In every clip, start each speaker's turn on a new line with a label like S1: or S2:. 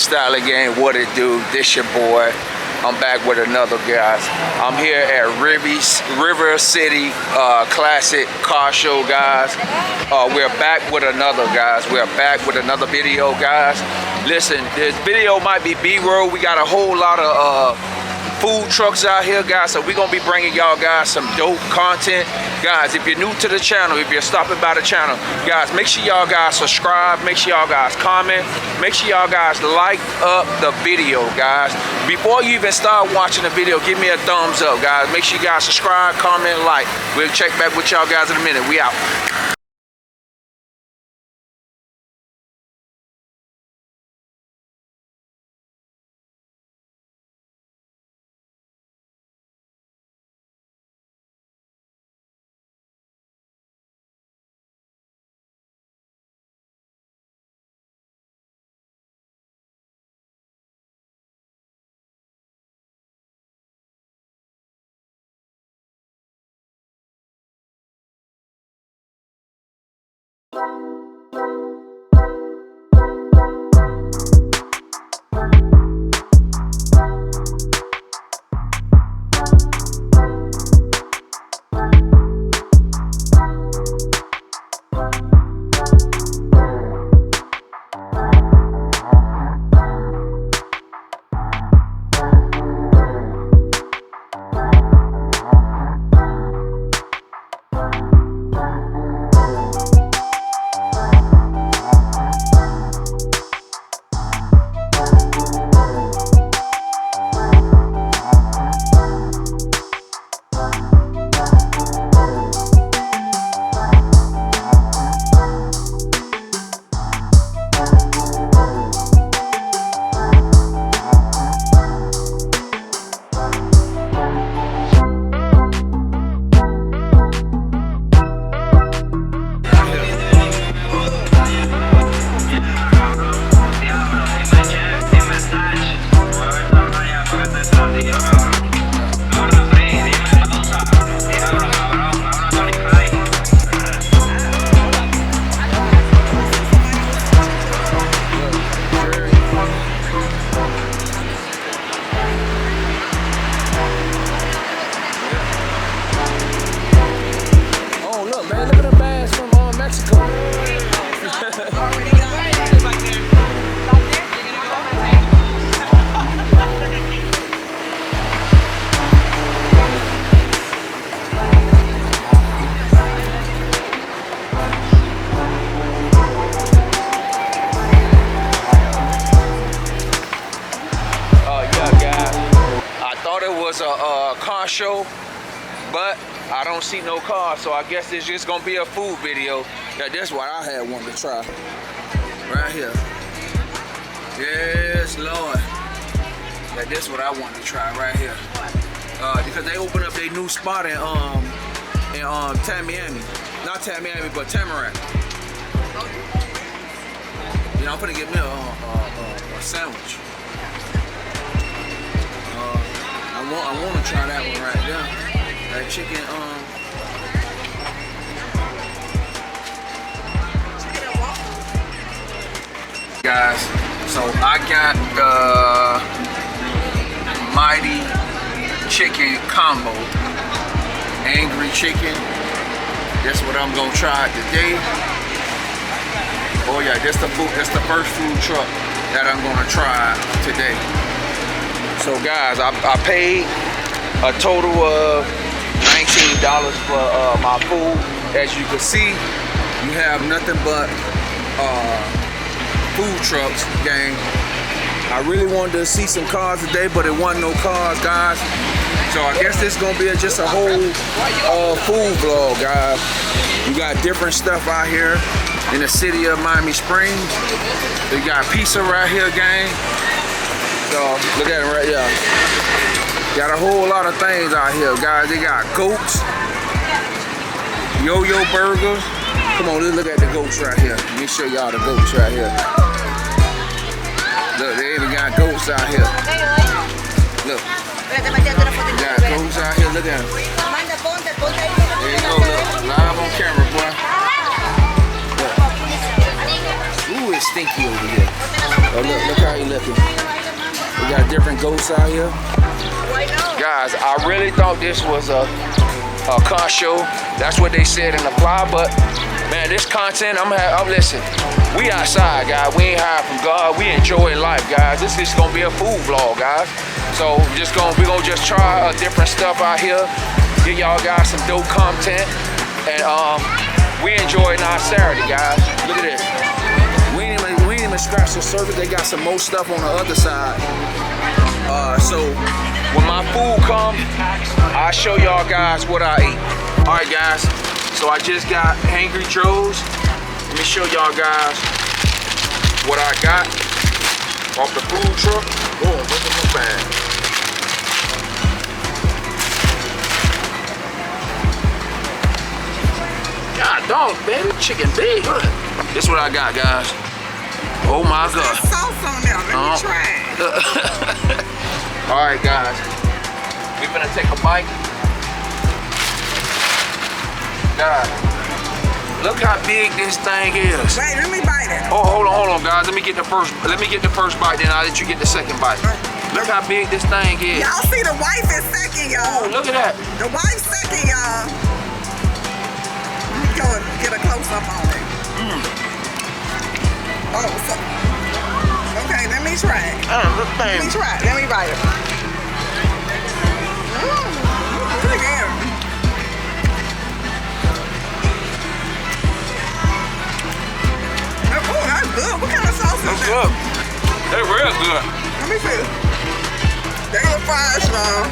S1: Style again, what it do? This your boy. I'm back with another, guys. I'm here at River City Classic Car Show, guys. We're back with another, guys. We're back with another video, guys. Listen, this video might be B-roll. We got a whole lot of food trucks out here, guys, so we're gonna be bringing y'all guys some dope content. Guys, if you're new to the channel, if you're stopping by the channel, guys, make sure y'all guys subscribe, make sure y'all guys comment, make sure y'all guys like up the video, guys. Before you even start watching the video, give me a thumbs up, guys. Make sure you guys subscribe, comment, like. We'll check back with y'all guys in a minute. We out. Car show, but I don't see no cars, so I guess it's just gonna be a food video. Yeah, that's what I had wanted to try right here. Yes, Lord. Yeah, that's what I wanted to try right here. Because they opened up their new spot in Tamiami, not Tamiami, but Tamarack. Yeah, I'm gonna get me a sandwich. I want to try that one right there. That chicken, guys, so I got the Mighty Chicken Combo. Angry chicken. That's what I'm gonna try today. Oh yeah, that's the first food truck that I'm gonna try today. So guys, I paid a total of $19 for my food. As you can see, you have nothing but food trucks, gang. I really wanted to see some cars today, but it wasn't no cars, guys. So I guess this is gonna be just a whole food vlog, guys. You got different stuff out here in the city of Miami Springs. We got pizza right here, gang. So look at it right here. Got a whole lot of things out here, guys. They got goats, yo-yo burgers. Come on, let's look at the goats right here. Let me show y'all the goats right here. Look, they even got goats out here. Look. Got those out here, look at them. There you go, look. Live on camera, boy. Look. Ooh, it's stinky over here. Oh, look how he looking. We got different goats out here. Guys, I really thought this was a car show. That's what they said in the flyer, but man, this content, I'm listen. We outside, guys. We ain't hiding from God. We enjoying life, guys. This is gonna be a food vlog, guys. So we're gonna just try different stuff out here. Get y'all guys some dope content, and we enjoying our Saturday, guys. Look at this. We ain't even scratched the surface. They got some more stuff on the other side. So when my food comes, I'll show y'all guys what I ate. All right, guys. So I just got Hangry Joe's. Let me show y'all guys what I got off the food truck. Boom, look at my bag. God dog, baby, chicken big. This is what I got, guys. Oh my God.
S2: There's sauce on there. Let me try it.
S1: All right, guys. We're gonna take a bite. God, look how big this thing is.
S2: Wait, let me bite it.
S1: Oh, hold on, guys. Let me get the first bite, then I'll let you get the second bite. Look how big this thing is.
S2: Y'all see the wife is second, y'all.
S1: Oh, look at that.
S2: The wife's second, y'all. Let me go and get a close up on it. Oh, so. Okay, let me try it. Let me try it. Let me bite it. Look at it. Oh, that's good. What kind of sauce is
S1: That's
S2: that?
S1: good. They're real good.
S2: Let me see. They look fries, y'all.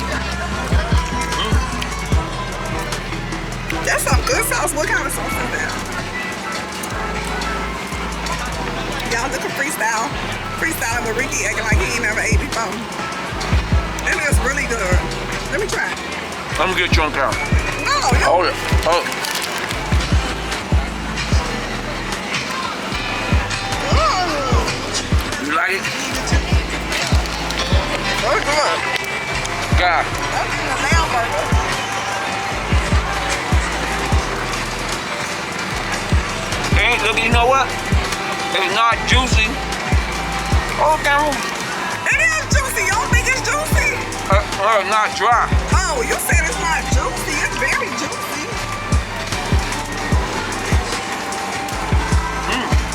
S2: That's some good sauce. What kind of sauce is that? Y'all look at freestyle. Freestyling with Ricky acting like he ain't never ate before. It is really good. Let me try it.
S1: Let me get you on camera.
S2: No,
S1: Hold it. Hold it. You like it?
S2: That's good.
S1: God.
S2: That's a lamb burger.
S1: Ain't, look, you know what? It's not juicy. Okay.
S2: It is juicy. You don't think it's juicy?
S1: Not dry.
S2: Oh, you said it's not juicy. It's very juicy.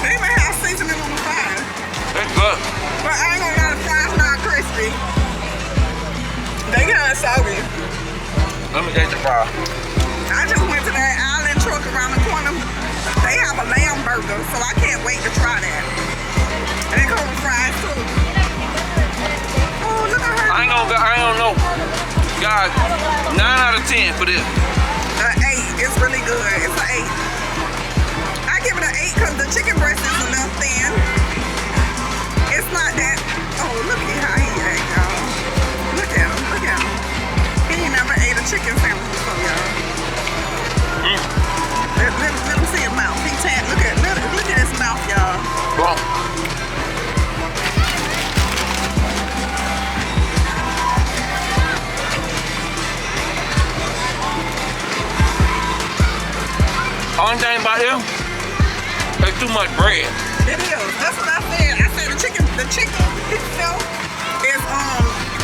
S2: They even have seasoning on the fries.
S1: It's good.
S2: But I ain't gonna lie, the fries not crispy. They kind of soggy.
S1: Let me taste the fry.
S2: I just went to that island truck around the corner. They have a lamb burger, so I can't wait to try that. And they come with fries too. Oh, look at her.
S1: I ain't gonna know. Guys, 9 out of 10 for this.
S2: 8. It's really good. It's an 8. I give it an 8 because the chicken breast is a little thin. It's not that. Oh, look at how he ate, y'all. Look at him. Look at him. He ain't never ate a chicken sandwich before, y'all. Let him see his mouth. He tan. Look at his mouth, y'all.
S1: Well, only thing about them, there's too much bread.
S2: It is. That's what I said. I said the chicken itself is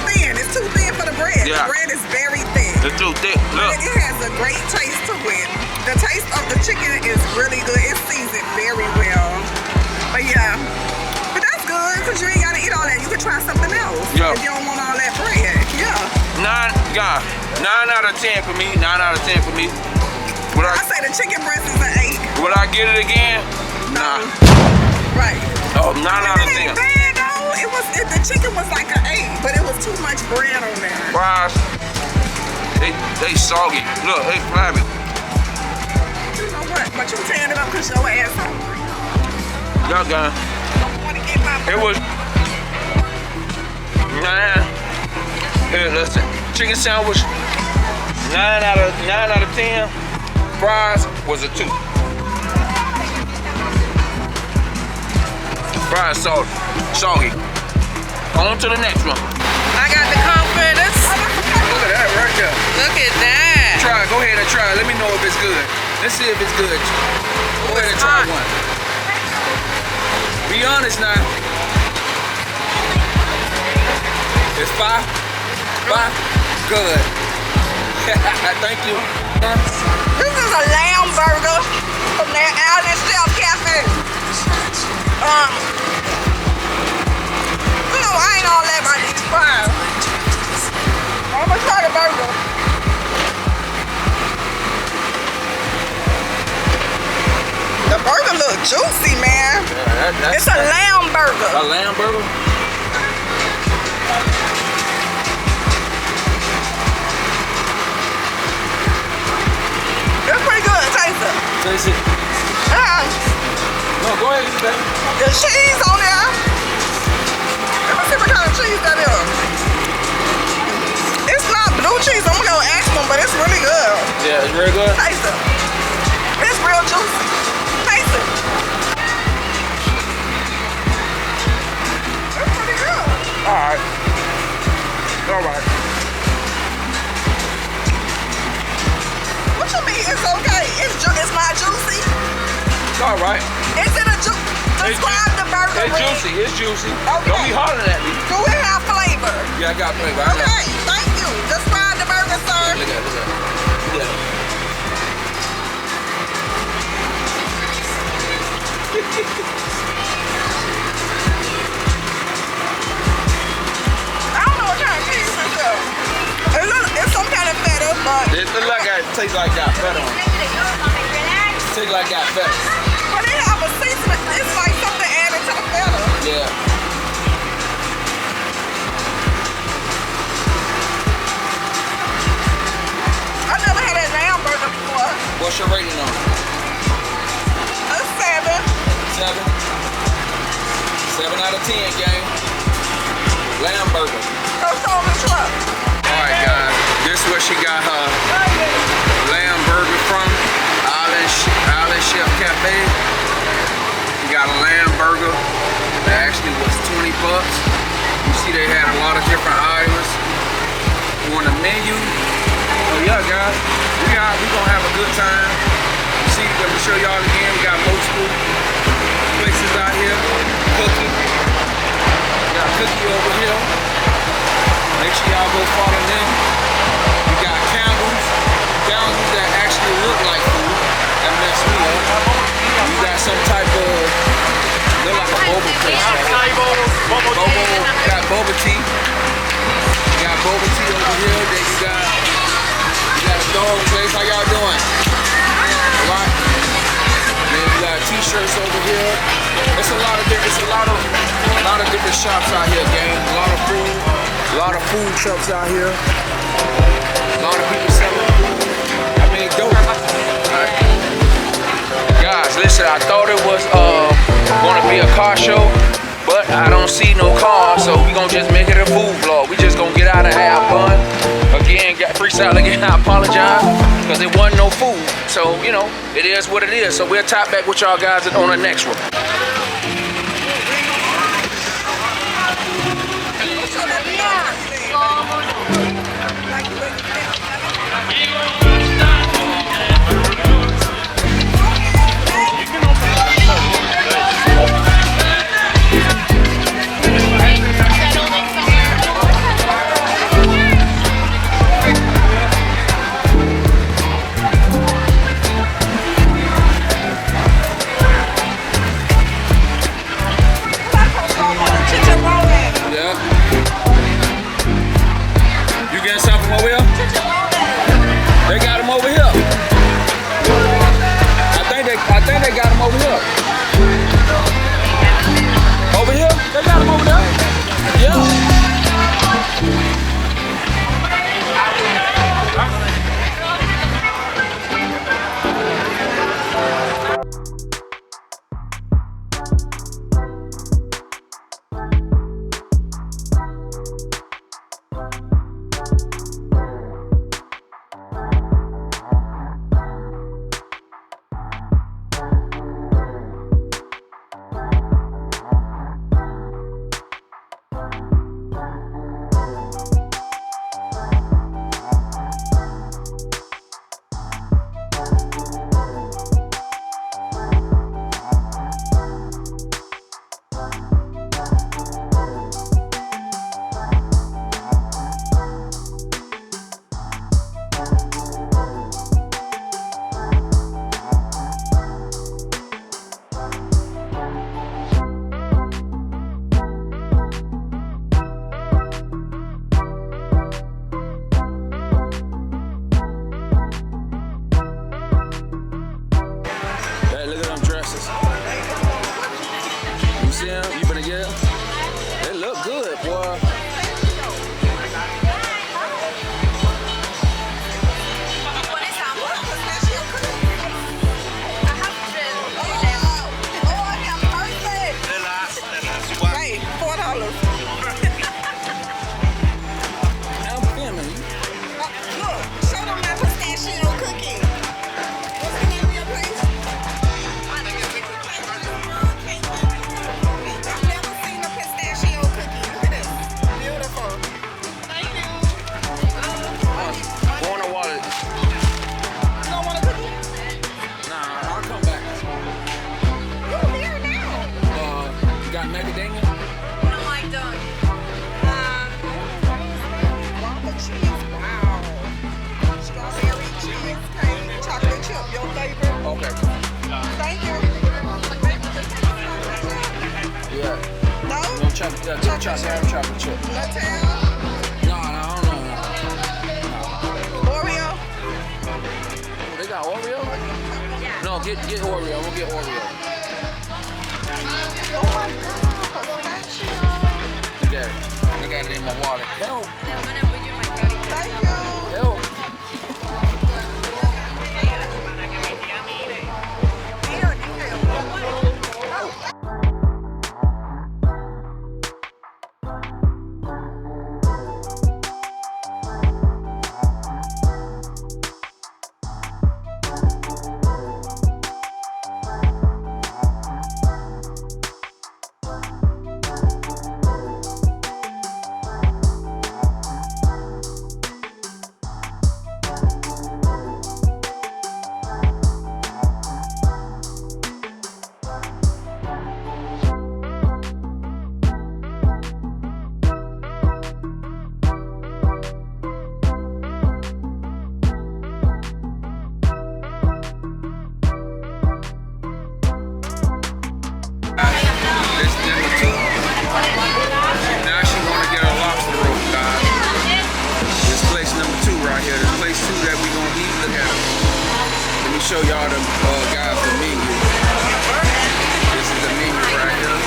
S2: thin. It's too thin for the bread.
S1: Yeah.
S2: The bread is very thin.
S1: It's too thick. Look.
S2: But it has a great taste to it. The taste of the chicken is really good. It's seasoned very well. But yeah. But that's good because you ain't got to eat all that. You can try something else.
S1: Yeah.
S2: If you don't want all that bread. Yeah.
S1: 9 out of 10 for me. 9 out of 10 for me.
S2: I say the chicken breast is an 8.
S1: Would I get it again? Nah.
S2: Right.
S1: Oh, 9 out of 10.
S2: It ain't bad though. The chicken was like an 8, but it was too much bread on there.
S1: Fries, they soggy. Look, they flabby.
S2: You know what? But you tearing it up because your ass hungry.
S1: Y'all got
S2: Don't want to get my
S1: it. Was 9. Here, listen. Chicken sandwich. 9 out of 10. Fries was a 2. Fries soggy. On to the next one.
S2: I got the confidence.
S1: it's good. Let's see if it's good. Go ahead and try one. Be honest now. It's fire. Fire. Good. Thank you.
S2: This is a lamb burger from their Allen Chef Cafe. You know, I ain't all that about these fries. I'm gonna try the burger. The burger look juicy, man.
S1: Yeah,
S2: it's a lamb burger.
S1: A lamb burger?
S2: It's pretty good. Taste it.
S1: Taste it. No, go ahead, baby.
S2: The cheese on there. Let me see what kind of cheese that is. It's not blue cheese. I'm gonna go ask them, but it's really good.
S1: Yeah, it's very good.
S2: Taste it. It's real juicy. Taste it. It's pretty good.
S1: Alright. Alright.
S2: What you mean it's okay? It's not juicy?
S1: It's alright.
S2: Is it a juicy? Describe the burger.
S1: It's juicy. It's juicy.
S2: Okay.
S1: Don't be hollering at me.
S2: Do it have flavor?
S1: Yeah, I got flavor.
S2: Okay, thank you. Describe the burger, sir.
S1: Look at it. Look at it. Look at it.
S2: I don't know what kind of cheese this is. It's some kind of feta, but
S1: It look like it tastes like got feta on it. Tastes like got feta.
S2: but they have a seasoning. It's like something added to the feta.
S1: Yeah.
S2: I never had a lamb burger before.
S1: What's your rating on it?
S2: A 7.
S1: 7. 7 out of 10, gang. Lamb burger.
S2: Go show the truck.
S1: Alright, guys. This is where she got her lamb burger from. Allen Chef Cafe. She got a lamb burger that actually was 20 bucks. You see they had a lot of different items on the menu. So yeah, guys, we gonna have a good time. You see, let me show y'all again. We got multiple places out here. Cookie. We got Cookie over here. Make sure y'all go follow them. We got Campbell's that actually look like food. That messed me up. We got some type of, look like a boba place. Got boba tea. We got boba tea over here. Then you got a dog place. How y'all doing? Alright. Then we got t-shirts over here. It's a lot of different shops out here, gang. A lot of food. A lot of food trucks out here. A lot of people selling food. I mean, dope. Right. Guys, listen, I thought it was gonna be a car show, but I don't see no cars, so we gonna just make it a food vlog. We just gonna get out and have fun. Again, got freestyle again, I apologize, because it wasn't no food. So, you know, it is what it is. So we'll top back with y'all guys on the next one. Yeah, two chocolate chip.
S2: Nutella?
S1: No, I don't know.
S2: Oreo?
S1: Oh, they got Oreo? No, get Oreo. We'll get Oreo.
S2: Oh my God, pistachio.
S1: Look at it. I got it in my wallet. Help.
S2: Thank you.
S1: Help. Show y'all the guys the menu. This is the menu right here.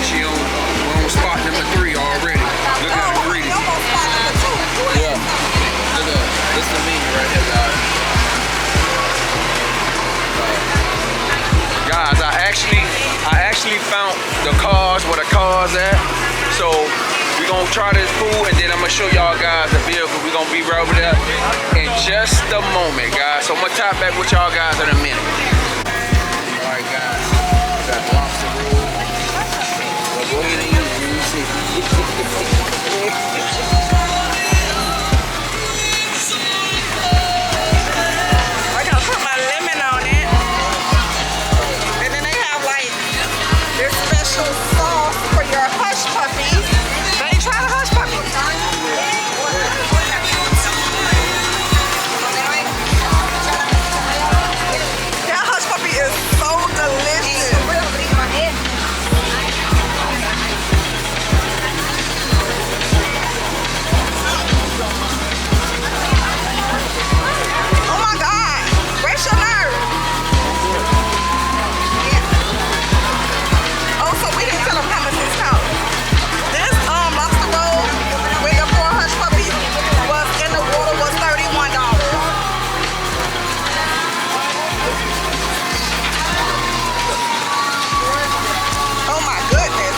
S1: She on spot number 3 already. Look at the ingredients. Yeah. Look at this is the menu right here, guys. Guys, I actually found the cars where the cars at. So we're gonna try this food and then I'm gonna show y'all guys the vehicle. We're gonna be right over there in just a moment, guys. So I'm gonna top back with y'all guys in a minute. Alright guys, got lobster roll. Well, go ahead and use it.
S2: I gotta put my lemon on it. And then they have like this special sauce for your hush puppies. They try the hush puppies. That hush puppy is so delicious. Oh my God, brace your nerve. Oh, so we didn't tell them how much this cost. This lobster roll with the 4 hush puppies was in the water was $31. Oh my goodness.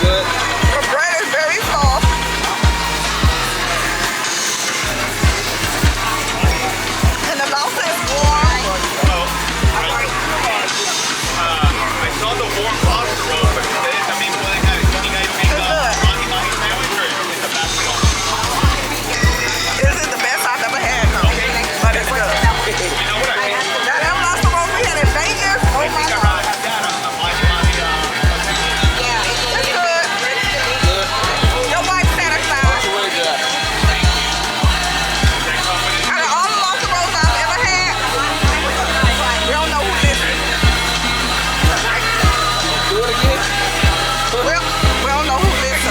S1: Good.
S2: The bread is very soft. And the lobster is warm.
S3: I saw the warm lobster roll, but I mean, what they got? Can you guys make a mahi mahi sandwich or is it the best one?
S2: This is the best I've ever had, though. But it's good.
S3: You know what I mean?
S2: Now, them lobster rolls we had in Vegas, oh
S3: I
S2: my
S3: think I'd
S2: God.
S3: rather have that on a mahi mahi.
S2: It's good. Your wife's satisfied. Out of all the lobster rolls I've ever had, we don't know who this is.
S1: Do it again.
S2: We don't know who this is.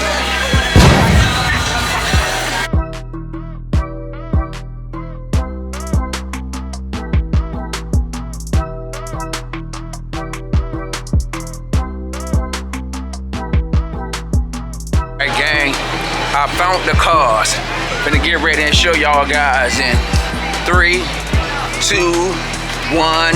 S1: Hey gang, I found the cars. Finna get ready and show y'all guys in 3, 2, 1.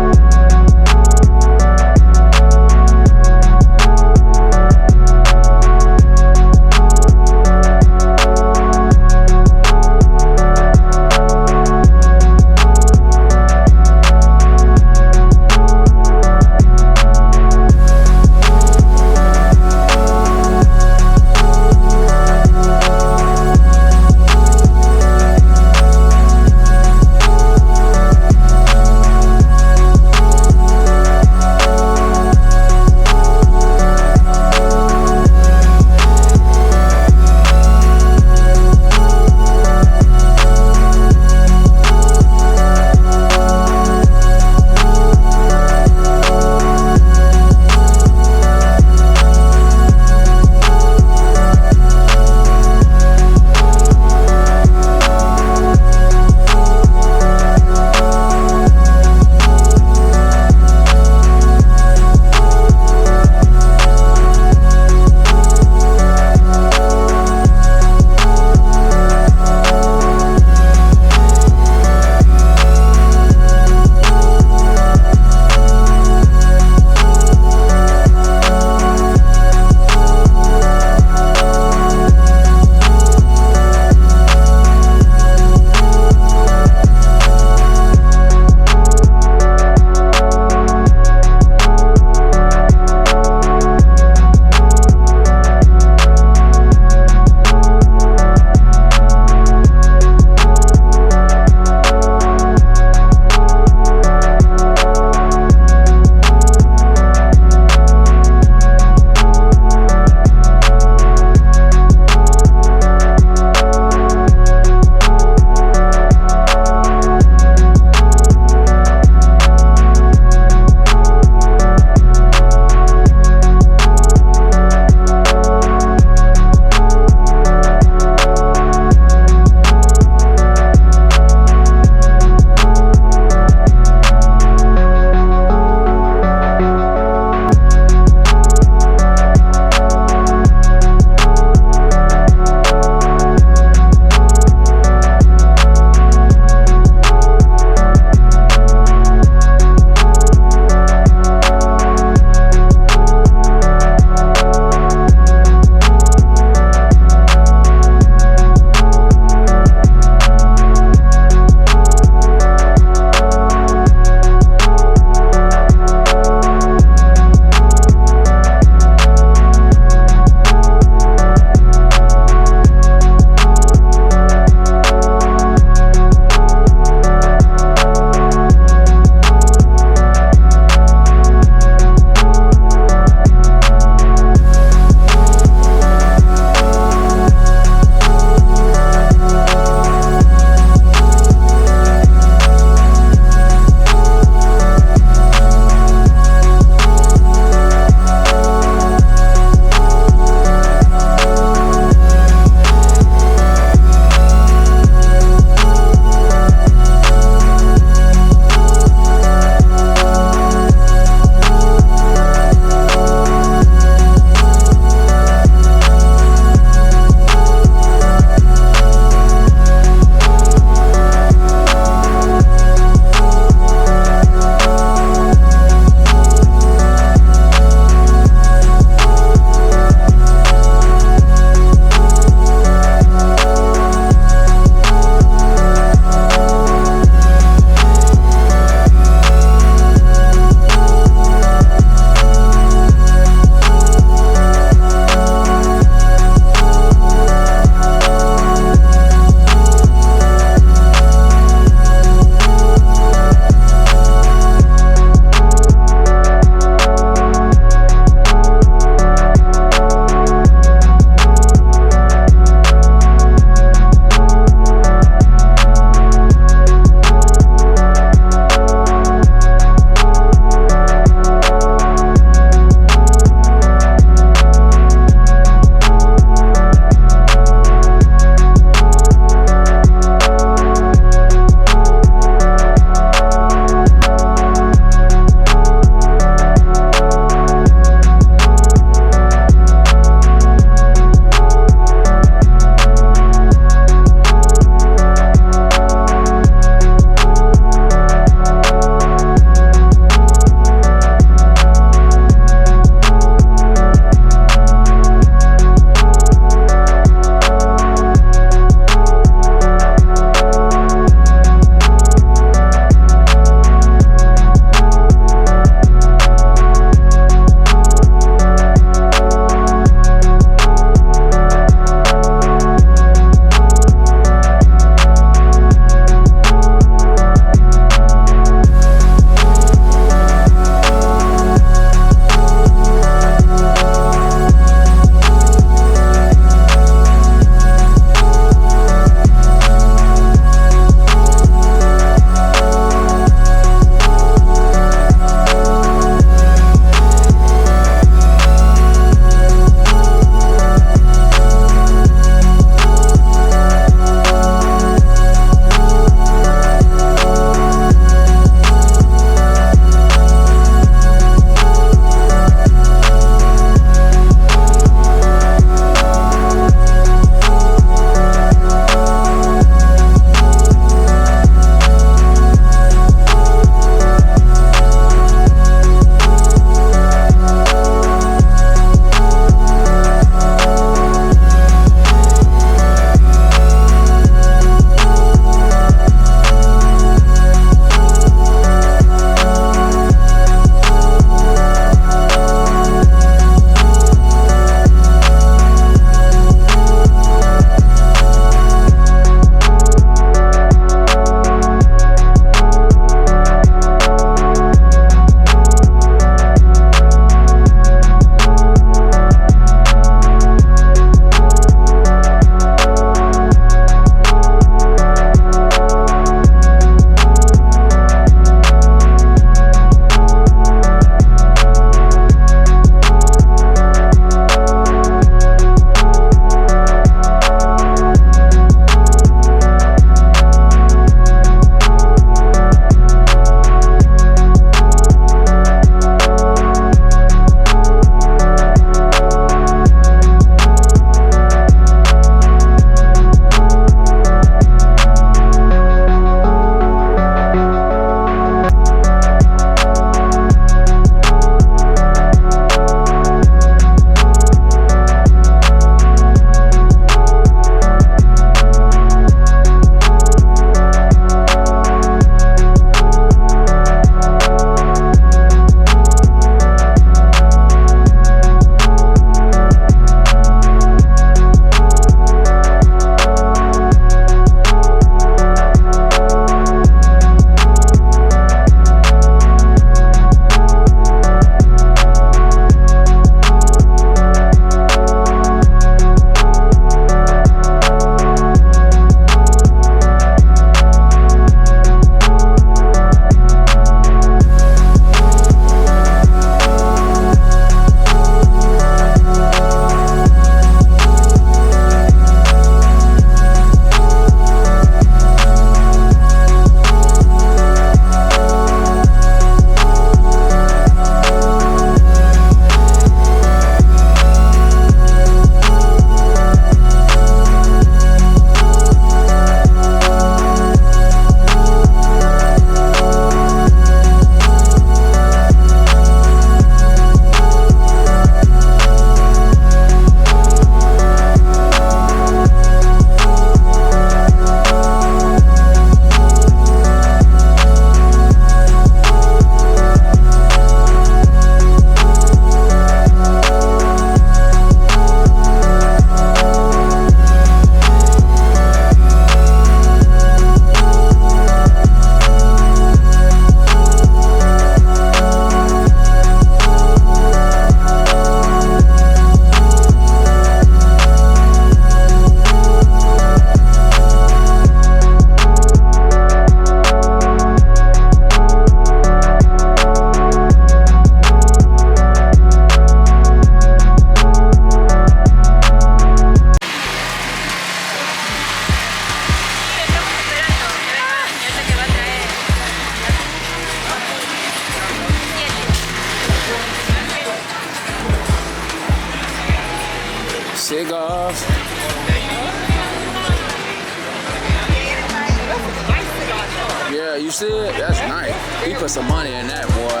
S1: you see it? That's nice. He put some money in that, boy.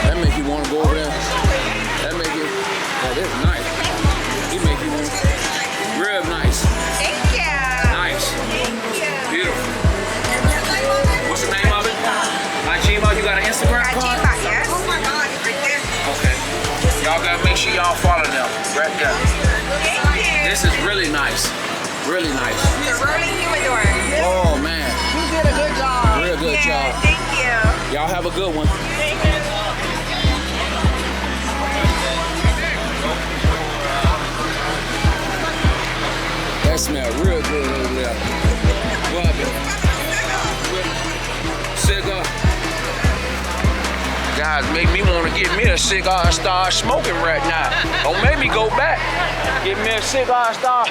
S1: That make you want to go over there. That make you, that is nice. He make you want, real nice.
S2: Thank you.
S1: Nice.
S2: Thank you.
S1: Beautiful. What's the name of it? Chima, you got an Instagram page?
S2: Yes. Oh my God, it's right there.
S1: Okay. Y'all gotta make sure y'all follow them. Right there.
S2: Thank you.
S1: This is really nice. Really nice.
S2: The rolling humidor.
S1: Oh man.
S2: You did a good job.
S1: Real good job.
S2: Thank you.
S1: Y'all have a good one.
S2: Thank you.
S1: That smell real good over there. What happened? Cigar. Guys, make me want to get me a cigar and start smoking right now. Don't make me go back. Get me a cigar and start.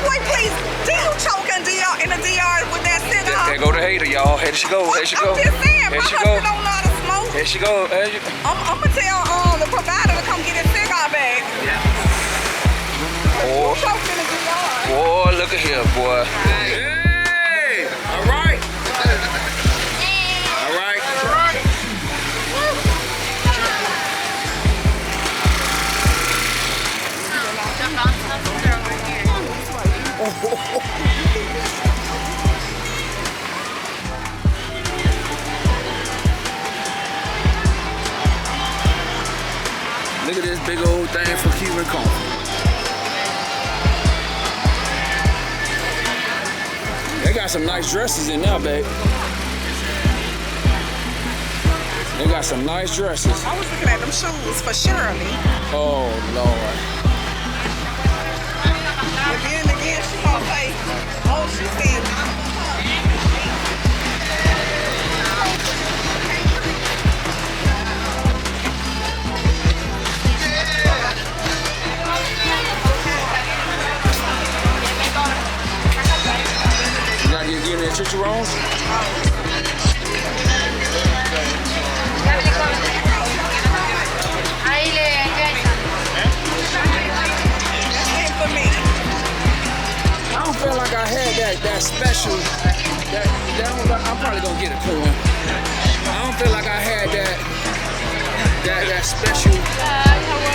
S2: Wait, please. Do you choke in the DR with that cigar?
S1: There go the hater, y'all. Here she go. Here she go.
S2: I'm just saying,
S1: Here
S2: my
S1: she go.
S2: husband don't know how to smoke.
S1: Here she go.
S2: I'm gonna tell the provider to come get his cigar back.
S1: Boy,
S2: Choked in the DR.
S1: boy, look at here, boy. Hey! All right. All right. Look at this big old thing for Cuban coffee. They got some nice dresses in there, babe. They got some nice dresses.
S2: I was looking at them shoes for Shirley.
S1: Oh, Lord.
S2: And then again, she gonna say, oh, she said,
S1: You gotta get me a chicharrones?
S2: that's it for me.
S1: I don't feel like I had that special. I'm probably gonna get a coin. I don't feel like I had that special